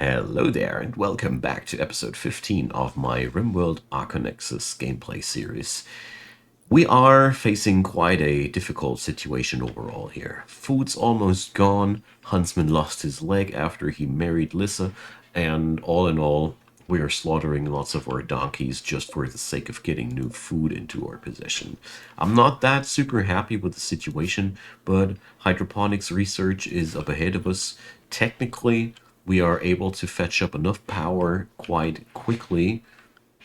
Hello there, and welcome back to episode 15 of my Rimworld Archonexus gameplay series. We are facing quite a difficult situation overall here. Food's almost gone, Huntsman lost his leg after he married Lissa, and all in all, we are slaughtering lots of our donkeys just for the sake of getting new food into our possession. I'm not that super happy with the situation, but hydroponics research is up ahead of us. Technically, we are able to fetch up enough power quite quickly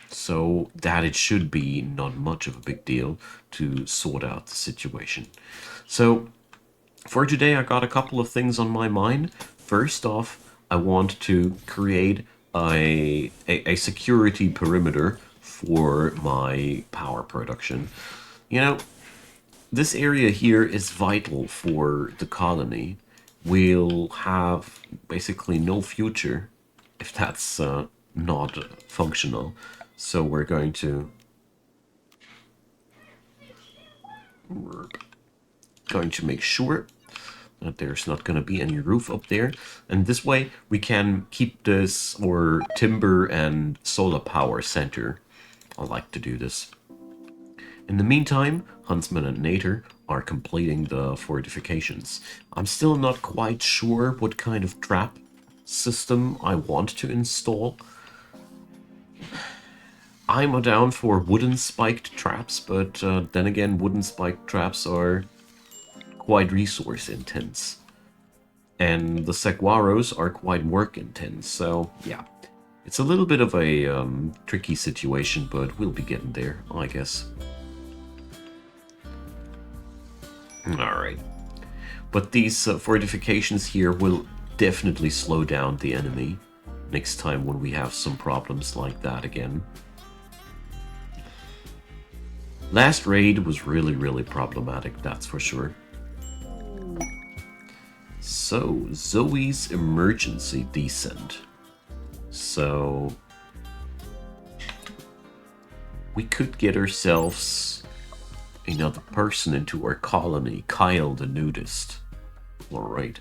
so that it should be not much of a big deal to sort out the situation. So for today, I got a couple of things on my mind. First off, I want to create a security perimeter for my power production. You know, this area here is vital for the colony. We'll have basically no future if that's not functional. So we're going to make sure that there's not going to be any roof up there. And this way we can keep this our timber and solar power center. I like to do this. In the meantime, Huntsman and Nater are completing the fortifications. I'm still not quite sure what kind of trap system I want to install. I'm down for wooden spiked traps, but then again, wooden spiked traps are quite resource intense. And the saguaros are quite work intense, so yeah. It's a little bit of a tricky situation, but we'll be getting there, I guess. Alright. But these fortifications here will definitely slow down the enemy next time when we have some problems like that again. Last raid was really problematic, that's for sure. So, Zoe's emergency descent. So, we could get ourselves another person into our colony, Kyle the Nudist. Alright.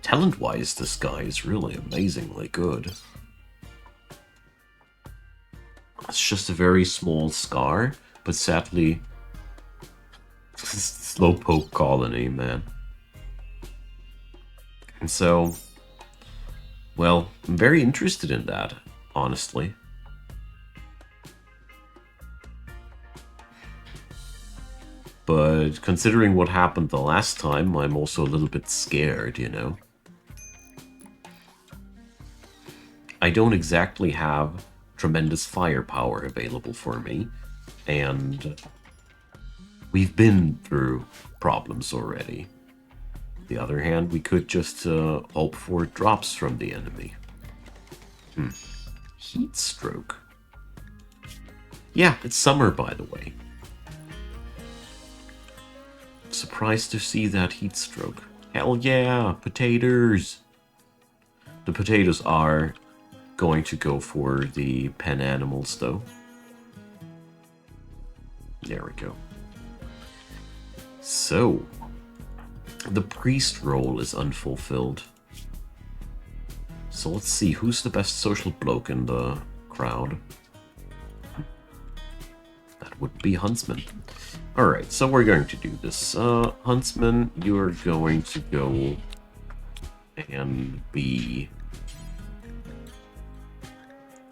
Talent-wise, this guy is really amazingly good. It's just a very small scar, but sadly, slowpoke colony, man. And so, well, I'm very interested in that, honestly. But considering what happened the last time, I'm also a little bit scared, you know? I don't exactly have tremendous firepower available for me, and we've been through problems already. On the other hand, we could just hope for drops from the enemy. Heat stroke. Yeah, it's summer, by the way. Surprised to see that heat stroke. Hell yeah, potatoes! The potatoes are going to go for the pen animals, though. There we go. So, the priest role is unfulfilled. So let's see, who's the best social bloke in the crowd? That would be Huntsman. Alright, so we're going to do this. Huntsman, you're going to go and be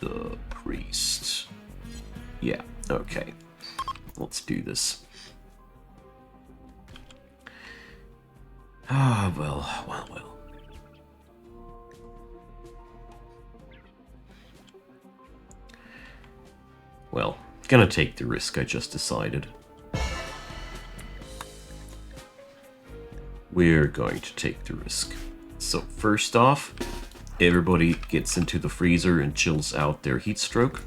the priest. Yeah, okay. Let's do this. Ah, well. Well, gonna take the risk, I just decided. We're going to take the risk. So first off, everybody gets into the freezer and chills out their heat stroke.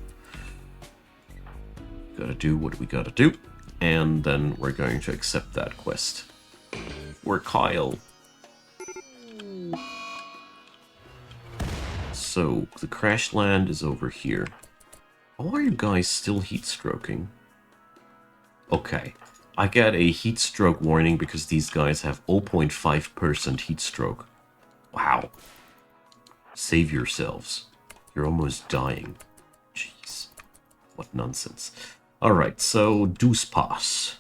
Gotta do what we gotta do. And then we're going to accept that quest. For Kyle. So, the crash land is over here. Why are you guys still heat stroking? Okay. I get a heat stroke warning because these guys have 0.5% heat stroke. Wow. Save yourselves. You're almost dying. Jeez. What nonsense. Alright, so Deuce Pass.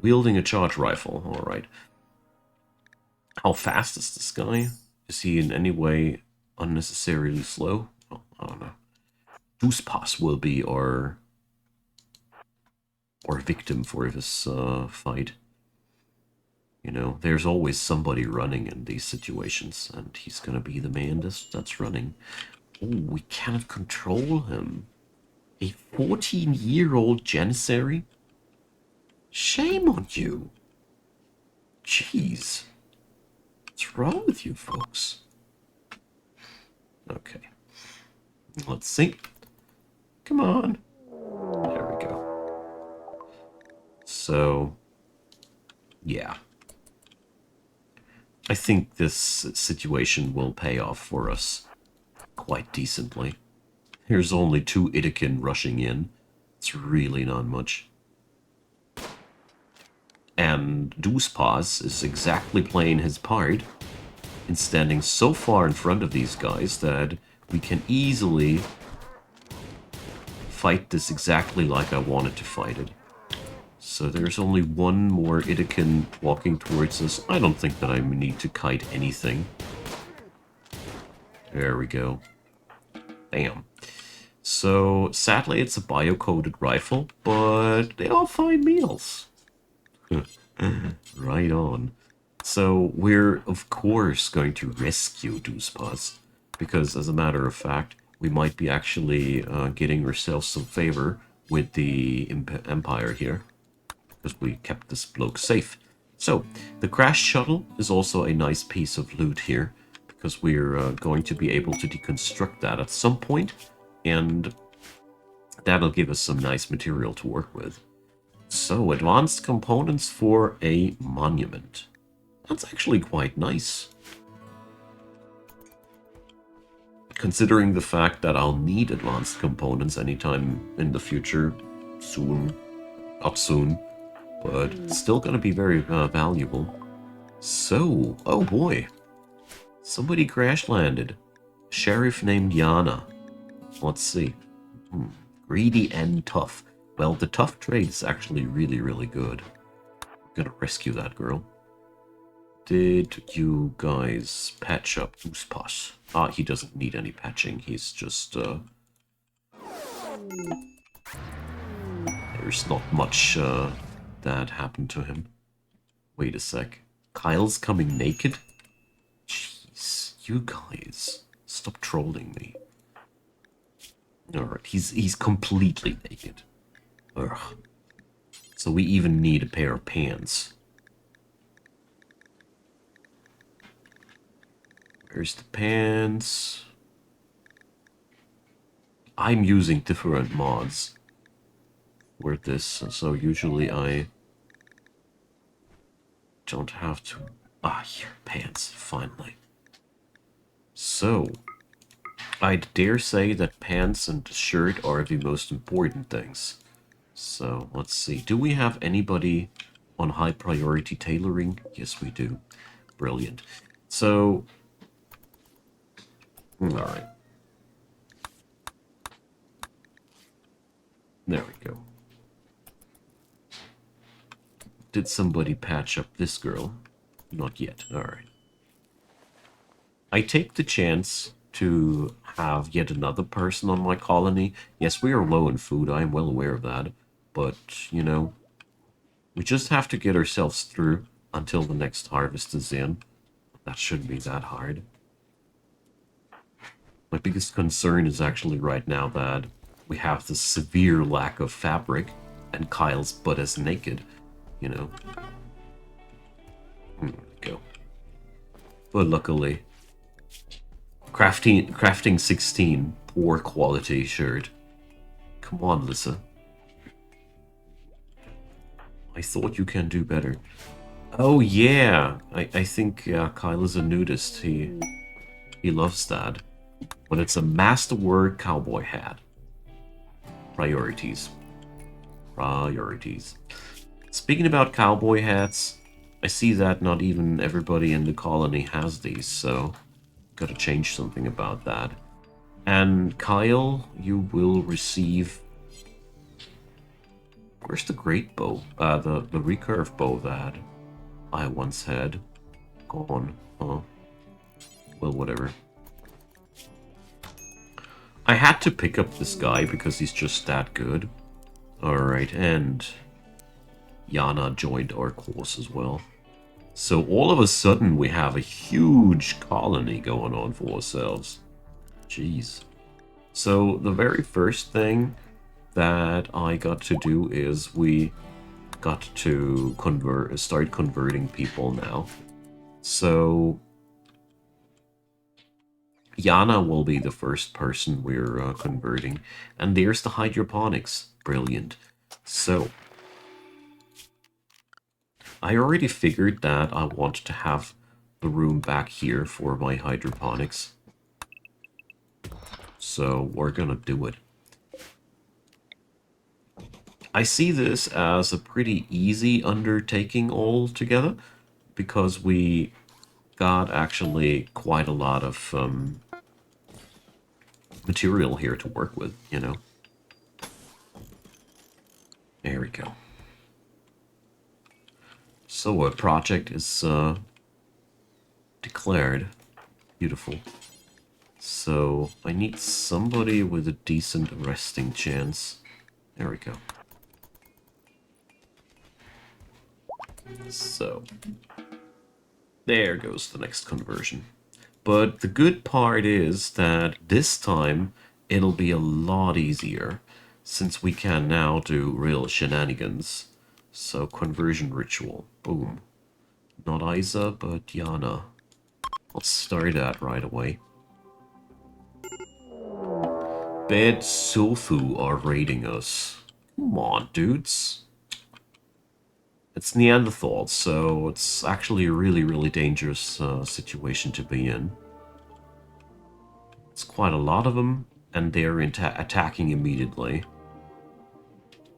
Wielding a charge rifle. Alright. How fast is this guy? Is he in any way unnecessarily slow? Oh, I don't know. Deuce Pass will be our victim for this fight. You know, there's always somebody running in these situations, and he's gonna be the man that's running. Oh, we cannot control him. A 14-year-old Janissary? Shame on you. Jeez. What's wrong with you folks? Okay. Let's see. Come on. There we go. So, yeah. I think this situation will pay off for us quite decently. Here's only 2 Idakin rushing in. It's really not much. And Deuce Pass is exactly playing his part in standing so far in front of these guys that we can easily fight this exactly like I wanted to fight it. So there's only 1 more Idakin walking towards us. I don't think that I need to kite anything. There we go. Bam. So, sadly it's a bio-coded rifle, but they all find meals. Right on. So, we're of course going to rescue Deuce Pass, because as a matter of fact, we might be actually getting ourselves some favor with the Empire here. Because we kept this bloke safe. So, the crash shuttle is also a nice piece of loot here, because we're going to be able to deconstruct that at some point, and that'll give us some nice material to work with. So, advanced components for a monument. That's actually quite nice. Considering the fact that I'll need advanced components anytime in the future, soon, not soon, but it's still going to be very valuable. So, oh boy. Somebody crash landed. Sheriff named Tiana. Let's see. Greedy and tough. Well, the tough trait is actually really, really good. I'm gonna rescue that girl. Did you guys patch up Deuce Pass? Ah, he doesn't need any patching. He's just, there's not much, that happened to him. Wait a sec. Kyle's coming naked? Jeez, you guys. Stop trolling me. Alright, he's completely naked. Ugh. So we even need a pair of pants. Where's the pants? I'm using different mods for this, so usually I don't have to... Ah, here, pants, finally. So, I'd dare say that pants and shirt are the most important things. So, let's see. Do we have anybody on high priority tailoring? Yes, we do. Brilliant. So, alright. There we go. Did somebody patch up this girl? Not yet. Alright. I take the chance to have yet another person on my colony. Yes, we are low in food. I am well aware of that. But, you know, we just have to get ourselves through until the next harvest is in. That shouldn't be that hard. My biggest concern is actually right now that we have this severe lack of fabric and Kyle's butt is naked, you know. There we go. But luckily, crafting 16, poor quality shirt. Come on, Lissa. I thought you can do better. Oh yeah, I think Kyle is a nudist. He loves that. But it's a masterwork cowboy hat. Priorities. Priorities. Speaking about cowboy hats, I see that not even everybody in the colony has these, so Gotta change something about that. And Kyle, you will receive... Where's the great bow? The recurve bow that I once had. Gone. Huh? Well, whatever. I had to pick up this guy because he's just that good. Alright, and Tiana joined our course as well. So all of a sudden we have a huge colony going on for ourselves. Jeez. So the very first thing that I got to do is we got to start converting people now. So Tiana will be the first person we're converting. And there's the hydroponics. Brilliant. So I already figured that I want to have the room back here for my hydroponics. So we're gonna do it. I see this as a pretty easy undertaking altogether, because we got actually quite a lot of material here to work with, you know. There we go. So a project is declared. Beautiful. So I need somebody with a decent resting chance. There we go. So there goes the next conversion. But the good part is that this time it'll be a lot easier, since we can now do real shenanigans. So conversion ritual. Boom. Not Isa, but Tiana. Let's start that right away. Bad Sulfu are raiding us. Come on, dudes. It's Neanderthals, so it's actually a really dangerous situation to be in. It's quite a lot of them, and they're attacking immediately.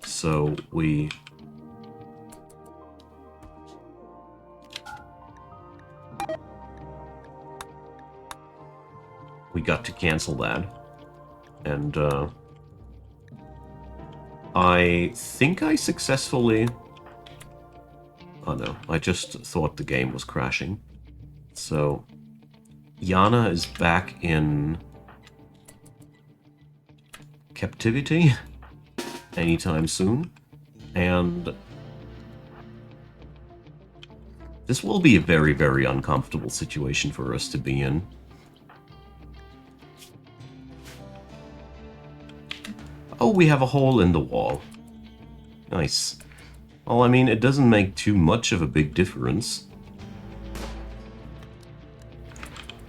So we got to cancel that. And I think I successfully... Oh no, I just thought the game was crashing. So, Tiana is back in captivity anytime soon, and this will be a very uncomfortable situation for us to be in. Oh, we have a hole in the wall. Nice. Well, I mean, it doesn't make too much of a big difference.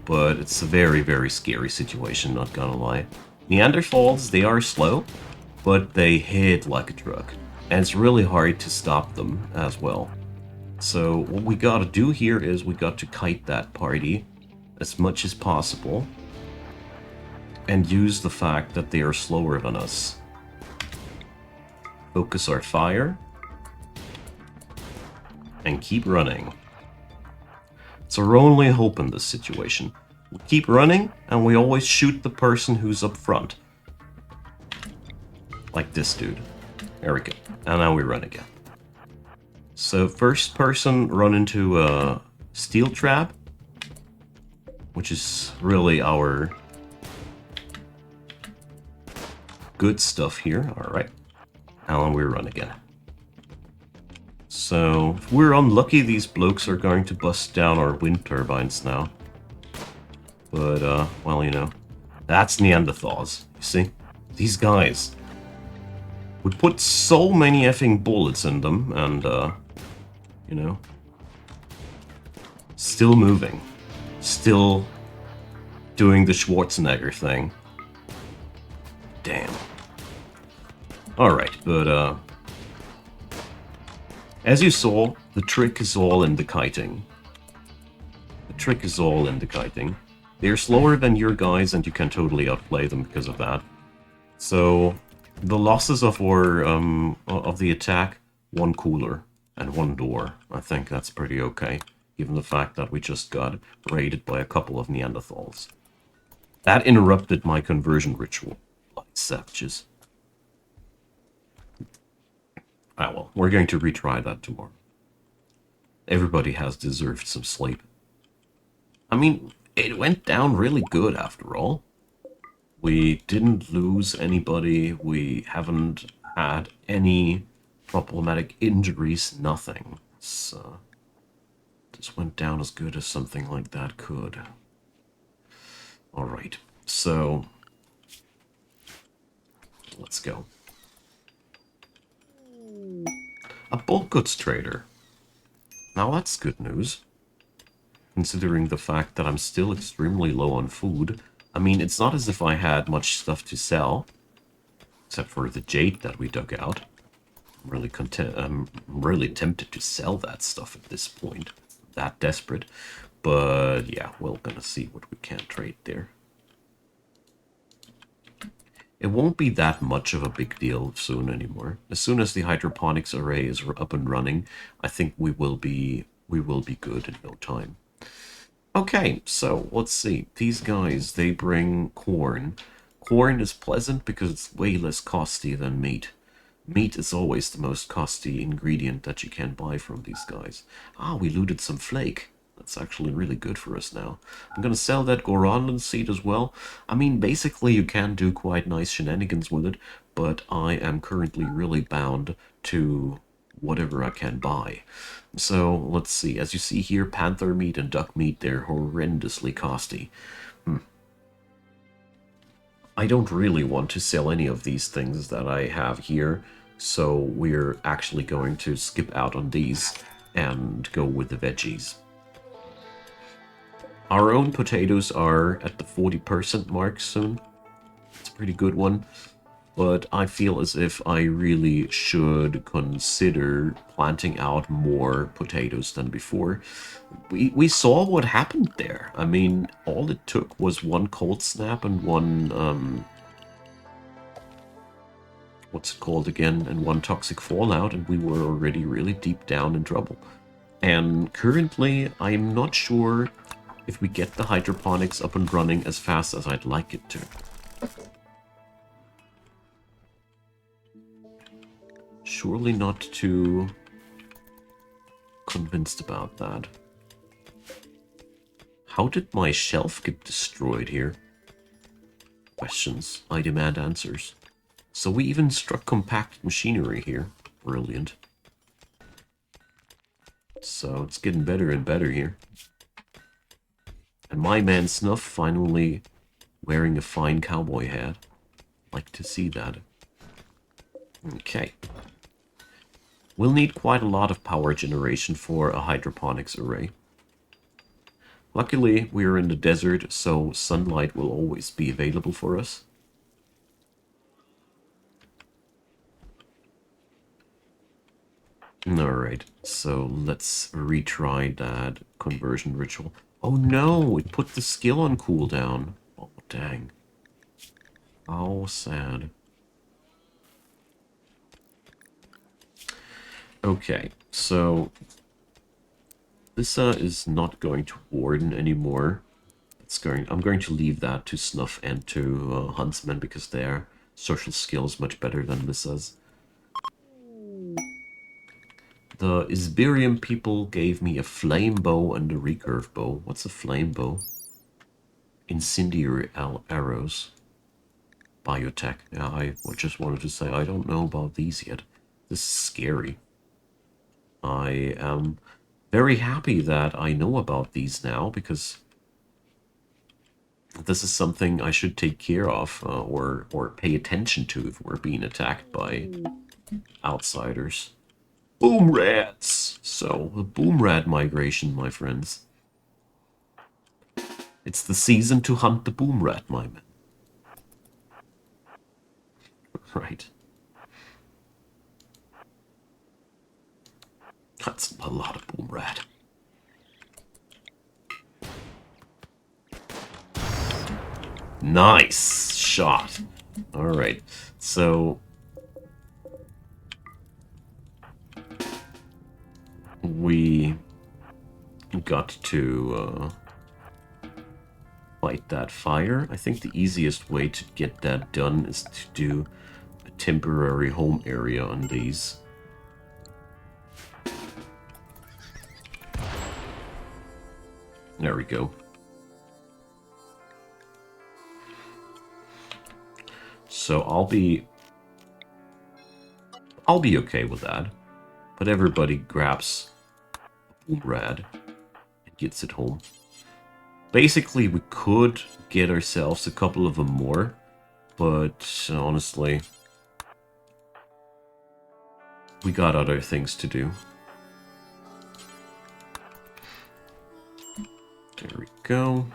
But it's a very scary situation, not gonna lie. Neanderthals, they are slow, but they hit like a truck. And it's really hard to stop them as well. So what we gotta do here is we got to kite that party as much as possible. And use the fact that they are slower than us. Focus our fire. And keep running. It's our only hope in this situation. We keep running, and we always shoot the person who's up front. Like this dude. There we go. And now we run again. So first person run into a steel trap, which is really our good stuff here. Alright. And we run again. So, if we're unlucky, these blokes are going to bust down our wind turbines now. But, well, you know, that's Neanderthals, you see? These guys. We put so many effing bullets in them, and, you know, still moving. Still doing the Schwarzenegger thing. Damn. Alright, but, as you saw, the trick is all in the kiting. The trick is all in the kiting. They're slower than your guys, and you can totally outplay them because of that. So, the losses of our of the attack, one cooler and one door. I think that's pretty okay. given the fact that we just got raided by a couple of Neanderthals. That interrupted my conversion ritual. Like savages. Ah well, we're going to retry that tomorrow. Everybody has deserved some sleep. I mean, it went down really good after all. We didn't lose anybody, we haven't had any problematic injuries, nothing. So, this went down as good as something like that could. Alright, so let's go. A bulk goods trader. Now that's good news. Considering the fact that I'm still extremely low on food. I mean, it's not as if I had much stuff to sell. Except for the jade that we dug out. I'm really tempted to sell that stuff at this point. That desperate. But yeah, we're gonna see what we can trade there. It won't be that much of a big deal soon anymore. As soon as the hydroponics array is up and running, I think we will be good in no time. Okay, so let's see. These guys, they bring corn. Corn is pleasant because it's way less costly than meat. Meat is always the most costly ingredient that you can buy from these guys. Ah, we looted some flake. That's actually really good for us now. I'm gonna sell that Goronland seed as well. I mean, basically you can do quite nice shenanigans with it, but I am currently really bound to whatever I can buy. So, let's see. As you see here, panther meat and duck meat, they're horrendously costly. I don't really want to sell any of these things that I have here, so we're actually going to skip out on these and go with the veggies. Our own potatoes are at the 40% mark soon. It's a pretty good one. But I feel as if I really should consider planting out more potatoes than before. We saw what happened there. I mean, all it took was one cold snap and one, what's it called again? And one toxic fallout, and we were already really deep down in trouble. And currently, I'm not sure if we get the hydroponics up and running as fast as I'd like it to. Surely not too convinced about that. How did my shelf get destroyed here? Questions. I demand answers. So we even struck compact machinery here. Brilliant. So it's getting better and better here. And my man Snuff finally wearing a fine cowboy hat. Like to see that. Okay. We'll need quite a lot of power generation for a hydroponics array. Luckily, we're in the desert, so sunlight will always be available for us. Alright, so let's retry that conversion ritual. Oh no, it put the skill on cooldown. Oh, dang. How sad. Okay, so this is not going to warden anymore. I'm going to leave that to Snuff and to Huntsman because their social skill is much better than Lissa's. The Isbirium people gave me a flame bow and a recurve bow. What's a flame bow? Incendiary arrows. Biotech. Yeah, I just wanted to say I don't know about these yet. This is scary. I am very happy that I know about these now, because this is something I should take care of, or pay attention to if we're being attacked by outsiders. Boom rats! So, the boom rat migration, my friends. It's the season to hunt the boom rat, my man. Right. That's a lot of boom rat. Nice shot. Alright, so we got to fight that fire. I think the easiest way to get that done is to do a temporary home area on these. There we go. So I'll be okay with that. But everybody grabs a boom rad and gets it home. Basically, we could get ourselves a couple of them more, but honestly, we got other things to do. There we go.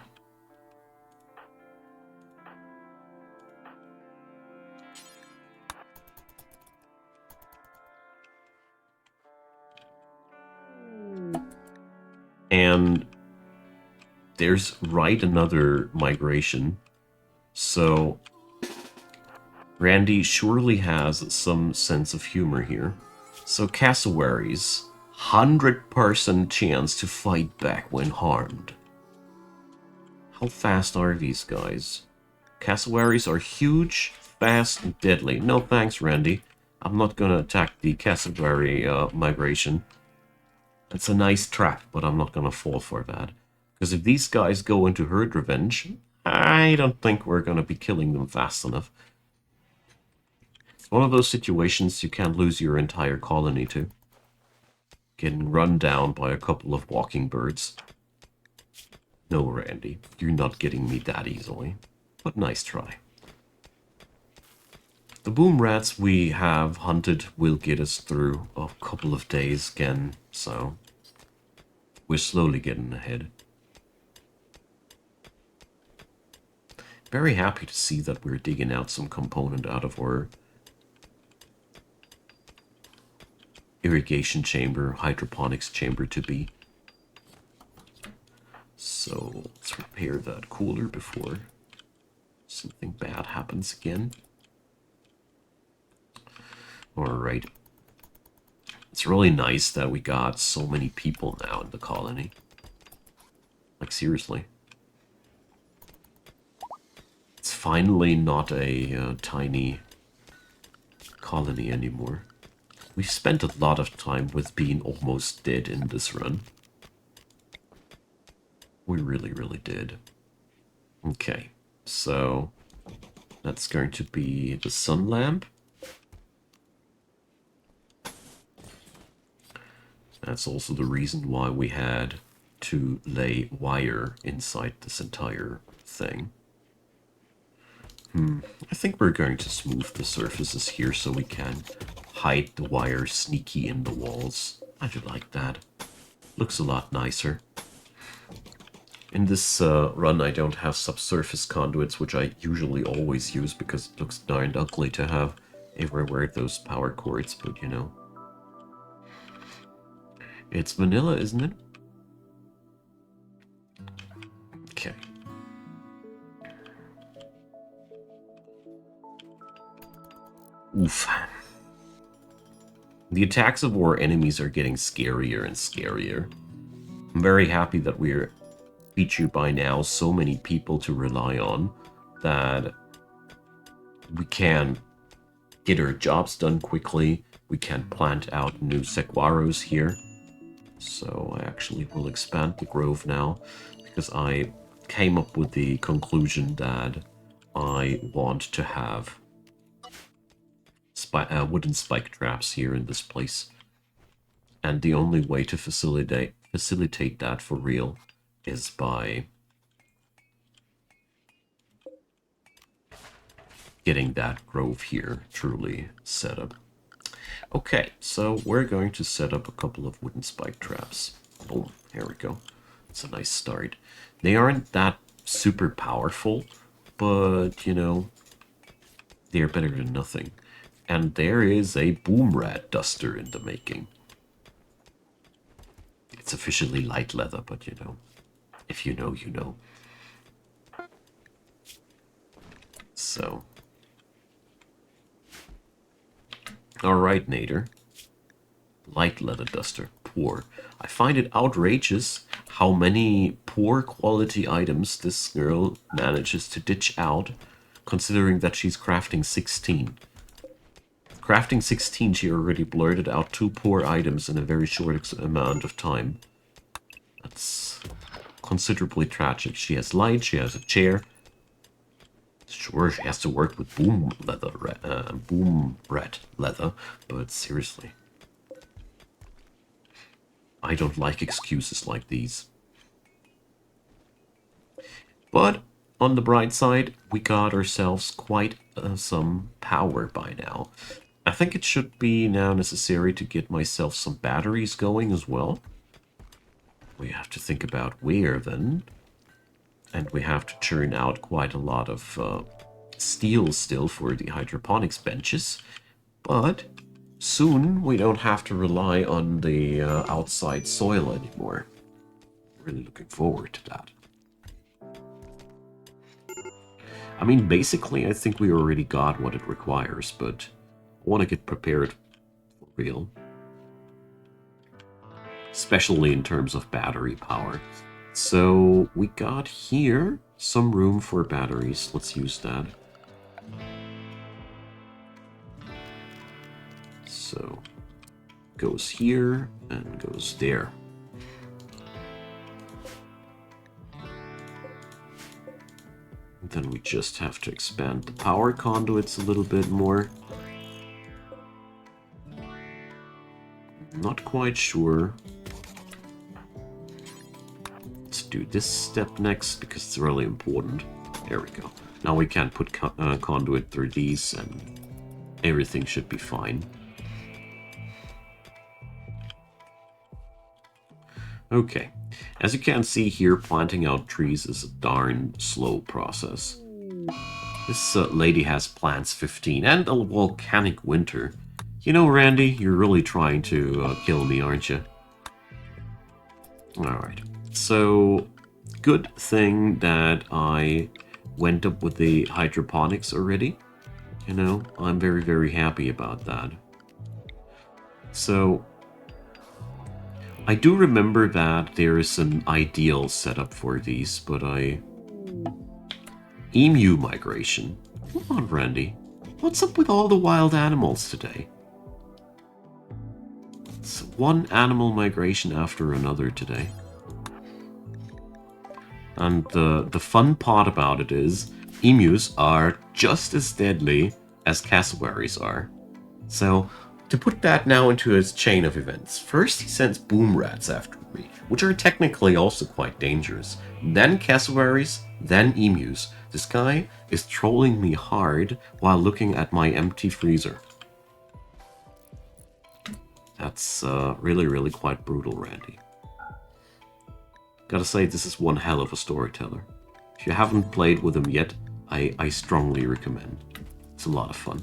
And there's another migration. So Randy surely has some sense of humor here. So cassowaries, 100% chance to fight back when harmed. How fast are these guys? Cassowaries are huge, fast, and deadly. No thanks, Randy. I'm not gonna attack the cassowary migration. It's a nice trap, but I'm not gonna fall for that. Because if these guys go into herd revenge, I don't think we're gonna be killing them fast enough. It's one of those situations you can't lose your entire colony to. Getting run down by a couple of walking birds. No, Randy, you're not getting me that easily. But nice try. The boom rats we have hunted will get us through a couple of days again, so we're slowly getting ahead. Very happy to see that we're digging out some component out of our irrigation chamber, hydroponics chamber to be. So let's repair that cooler before something bad happens again. Alright. It's really nice that we got so many people now in the colony. Like, seriously. It's finally not a tiny colony anymore. We've spent a lot of time with being almost dead in this run. We really, really did. Okay, so that's going to be the sun lamp. That's also the reason why we had to lay wire inside this entire thing. I think we're going to smooth the surfaces here so we can hide the wire sneaky in the walls. I do like that. Looks a lot nicer. In this run I don't have subsurface conduits, which I usually always use because it looks darn ugly to have everywhere those power cords, but you know. It's vanilla, isn't it? Okay. Oof. The attacks of our enemies are getting scarier and scarier. I'm very happy that we're featured by now so many people to rely on that we can get our jobs done quickly. We can plant out new saguaros here. So I actually will expand the grove now because I came up with the conclusion that I want to have wooden spike traps here in this place. And the only way to facilitate that for real is by getting that grove here truly set up. Okay, so we're going to set up a couple of wooden spike traps. Boom, here we go. It's a nice start. They aren't that super powerful, but, you know, they're better than nothing. And there is a boom rat duster in the making. It's officially light leather, but you know, if you know, you know. So. Alright, Nader. Light leather duster. poor. I find it outrageous how many poor quality items this girl manages to ditch out, considering that she's crafting 16. Crafting 16, she already blurted out 2 poor items in a very short amount of time. That's considerably tragic. She has light, she has a chair. Sure, she has to work with boom red leather, but seriously. I don't like excuses like these. But on the bright side, we got ourselves quite some power by now. I think it should be now necessary to get myself some batteries going as well. We have to think about where then. And we have to churn out quite a lot of steel still for the hydroponics benches. But soon we don't have to rely on the outside soil anymore. Really looking forward to that. I mean, basically, I think we already got what it requires, but I want to get prepared for real. Especially in terms of battery power. So we got here some room for batteries. Let's use that. So goes here and goes there. And then we just have to expand the power conduits a little bit more. Not quite sure. Let's do this step next because it's really important. There we go. Now we can put conduit through these and everything should be fine. Okay, as you can see here, planting out trees is a darn slow process. This lady has plants 15 and a volcanic winter. You know, Randy, you're really trying to kill me, aren't you? Alright, so good thing that I went up with the hydroponics already. You know, I'm very, very happy about that. So I do remember that there is an ideal setup for these, but Emu migration. Come on, Randy. What's up with all the wild animals today? It's one animal migration after another today. And the fun part about it is, emus are just as deadly as cassowaries are. So, to put that now into his chain of events, first he sends boom rats after me, which are technically also quite dangerous. Then cassowaries, then emus. This guy is trolling me hard while looking at my empty freezer. That's really, really quite brutal, Randy. Gotta say, this is one hell of a storyteller. If you haven't played with him yet, I strongly recommend. It's a lot of fun.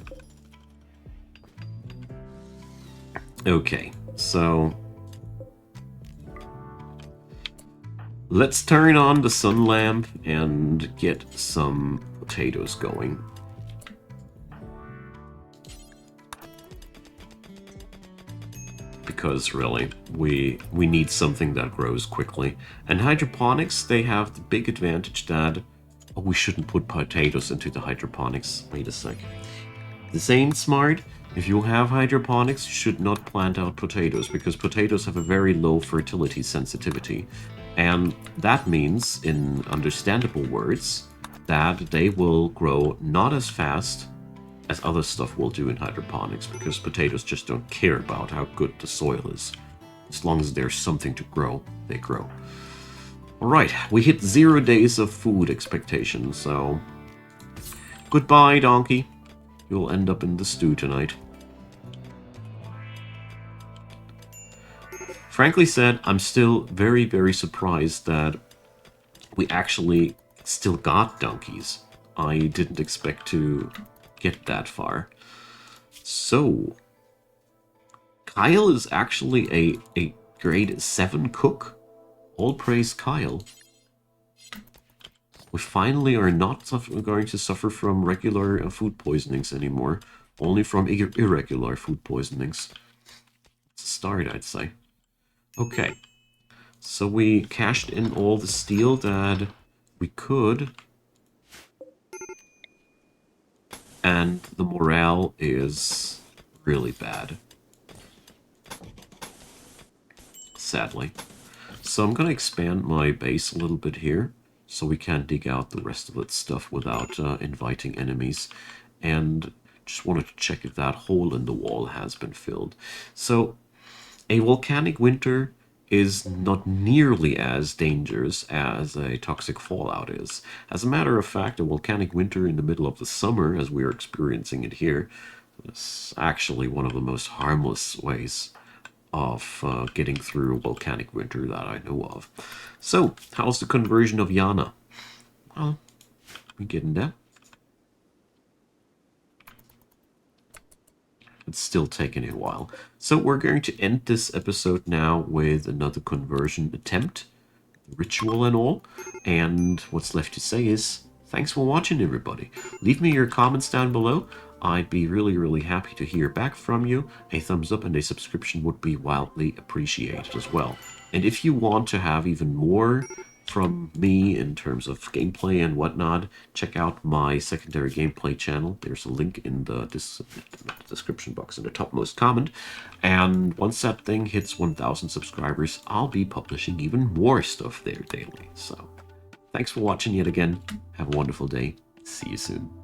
Okay, so let's turn on the sun lamp and get some potatoes going. Because really, we need something that grows quickly. And hydroponics, they have the big advantage that we shouldn't put potatoes into the hydroponics. Wait a sec. This ain't smart. If you have hydroponics, you should not plant out potatoes, because potatoes have a very low fertility sensitivity. And that means, in understandable words, that they will grow not as fast as other stuff will do in hydroponics, because potatoes just don't care about how good the soil is. As long as there's something to grow, they grow. Alright, we hit 0 days of food expectation, so goodbye, donkey. You'll end up in the stew tonight. Frankly said, I'm still very, very surprised that we actually still got donkeys. I didn't expect to get that far. So, Kyle is actually a grade 7 cook. All praise Kyle. We finally are not going to suffer from regular food poisonings anymore, only from irregular food poisonings. It's a start, I'd say. Okay, so we cashed in all the steel that we could, and the morale is really bad, sadly. So I'm going to expand my base a little bit here, so we can dig out the rest of that stuff without inviting enemies. And just wanted to check if that hole in the wall has been filled. So a volcanic winter is not nearly as dangerous as a toxic fallout is. As a matter of fact, a volcanic winter in the middle of the summer, as we are experiencing it here, is actually one of the most harmless ways of getting through a volcanic winter that I know of. So, how's the conversion of Tiana? Well, we're getting there. It's still taking a while. So we're going to end this episode now with another conversion attempt, ritual and all. And what's left to say is, thanks for watching, everybody. Leave me your comments down below. I'd be really, really happy to hear back from you. A thumbs up and a subscription would be wildly appreciated as well. And if you want to have even more from me in terms of gameplay and whatnot, check out my secondary gameplay channel. There's a link in the description box in the topmost comment. And once that thing hits 1,000 subscribers, I'll be publishing even more stuff there daily. So thanks for watching yet again. Have a wonderful day. See you soon.